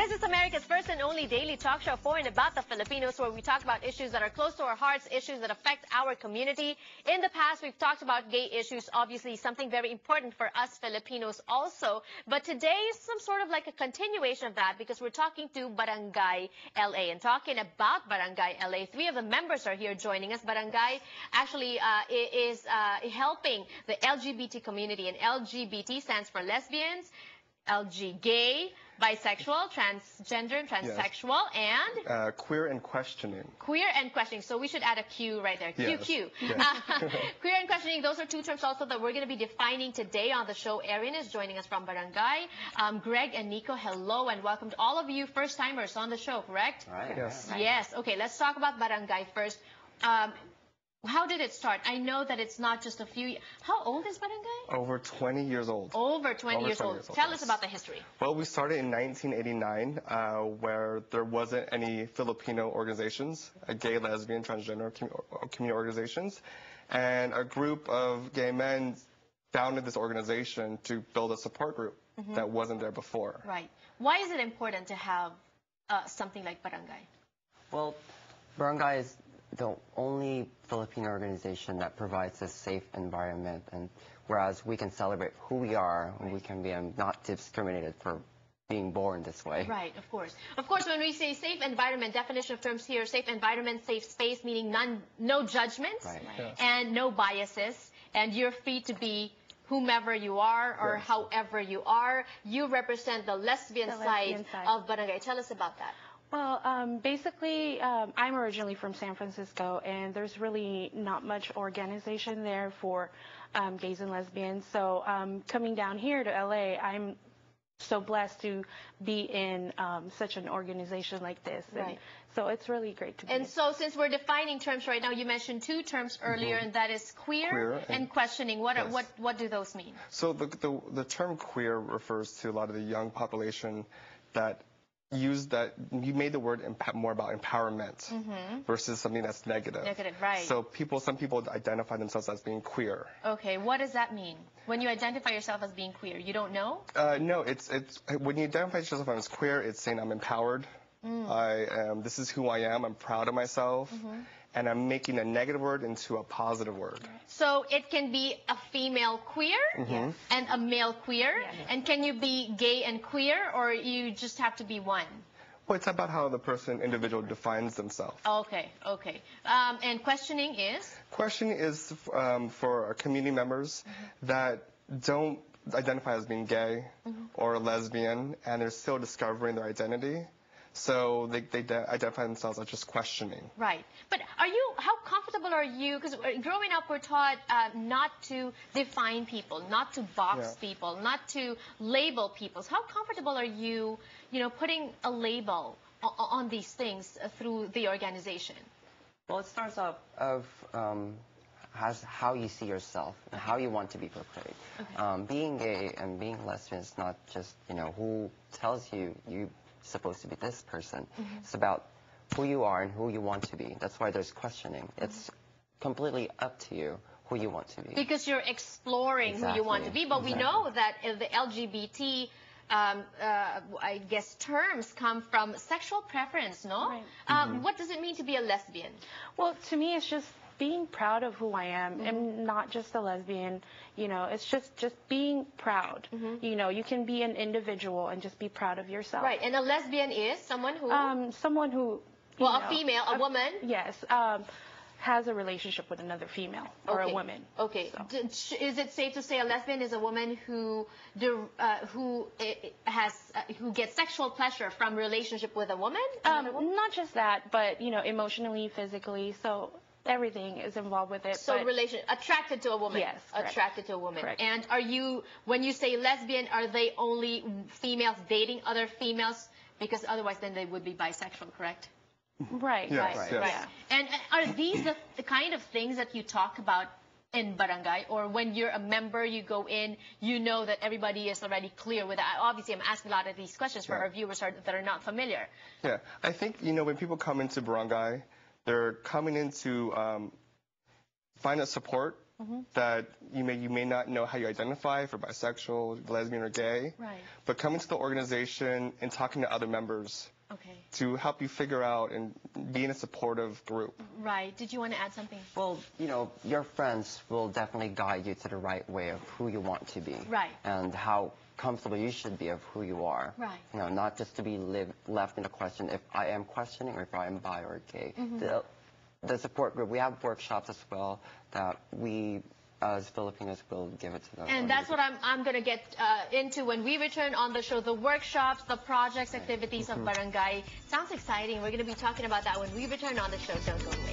This is America's first and only daily talk show for and about the Filipinos, where we talk about issues that are close to our hearts, issues that affect our community. In the past, we've talked about gay issues, obviously something very important for us Filipinos also. But today is some sort of like a continuation of that, because we're talking to Barangay LA. And talking about Barangay LA, three of the members are here joining us. Barangay actually is helping the LGBT community, and LGBT stands for lesbians, gay, bisexual, transgender, transsexual, yes. And? Queer and questioning. Queer and questioning. So we should add a Q right there. Yes. QQ. Yes. Queer and questioning, those are two terms also that we're going to be defining today on the show. Erin is joining us from Barangay. Greg and Nico, hello and welcome to all of you first-timers on the show, correct? Right. Yes. Yes. Okay, let's talk about Barangay first. How did it start? I know that it's not just a few. How old is Barangay? Over 20 years old. Over 20 years old. Tell us about the history. Well, we started in 1989, where there wasn't any Filipino organizations, gay, lesbian, transgender community organizations, and a group of gay men founded this organization to build a support group that wasn't there before. Right. Why is it important to have something like Barangay? Well, Barangay is the only Filipino organization that provides a safe environment, and whereas we can celebrate who we are, and we can be not discriminated for being born this way. Right, of course. Of course, when we say safe environment, definition of terms here, safe environment, safe space, meaning no judgments, right. Yes. And no biases, and you're free to be whomever you are or yes. However you are. You represent the lesbian side of Barangay. Tell us about that. Well, basically, I'm originally from San Francisco, and there's really not much organization there for gays and lesbians. So coming down here to LA, I'm so blessed to be in such an organization like this. And right. So it's really great to be. And so since we're defining terms right now, you mentioned two terms earlier, and that is queer and questioning. What do those mean? So the term queer refers to a lot of the young population that you made the word more about empowerment versus something that's negative. Negative, right. So some people identify themselves as being queer. Okay, what does that mean? When you identify yourself as being queer, you don't know? No, it's when you identify yourself as queer, it's saying I'm empowered. This is who I am. I'm proud of myself. And I'm making a negative word into a positive word. So it can be a female queer and a male queer. And can you be gay and queer, or you just have to be one? Well, it's about how the individual defines themselves. Okay, okay. And questioning is? Questioning is for our community members that don't identify as being gay or lesbian, and they're still discovering their identity. So they identify themselves as just questioning. Right. But how comfortable are you, because growing up we're taught not to define people, not to box people, not to label people. So how comfortable are you, putting a label on these things through the organization? Well, it starts off of how you see yourself and how you want to be portrayed. Okay. Being gay and being lesbian is not just, who tells you supposed to be this person. It's about who you are and who you want to be. That's why there's questioning. It's completely up to you who you want to be. Because you're exploring who you want to be. But we know that the LGBT, I guess, terms come from sexual preference, no? Right. What does it mean to be a lesbian? Well, to me, it's just being proud of who I am, and not just a lesbian. It's just being proud. You can be an individual and just be proud of yourself. Right. And a lesbian is someone who? Someone who, a female, a woman? Yes. Has a relationship with another female or a woman. Okay. So. Is it safe to say a lesbian is a woman who gets sexual pleasure from relationship with a woman? Not just that, but emotionally, physically. So everything is involved with it. So attracted to a woman. Yes, correct. Attracted to a woman. Correct. And when you say lesbian, are they only females dating other females? Because otherwise then they would be bisexual, correct? Right. Yes, right. Yes. Right. And are these the kind of things that you talk about in Barangay, or when you're a member, you go in, that everybody is already clear with that? Obviously, I'm asking a lot of these questions for our viewers that are not familiar. Yeah, I think, when people come into Barangay, they're coming in to find a support that you may not know how you identify, if you're bisexual, lesbian, or gay. Right. But coming to the organization and talking to other members to help you figure out and be in a supportive group. Right. Did you want to add something? Well, you know, your friends will definitely guide you to the right way of who you want to be. Right. And how comfortable you should be of who you are. Right. You know, not just to be left in a question if I am questioning or if I am bi or gay. The support group, we have workshops as well that we as Filipinos will give it to them. And that's what I'm going to get into when we return on the show, the workshops, the projects, activities of Barangay. Sounds exciting. We're going to be talking about that when we return on the show. Don't go away.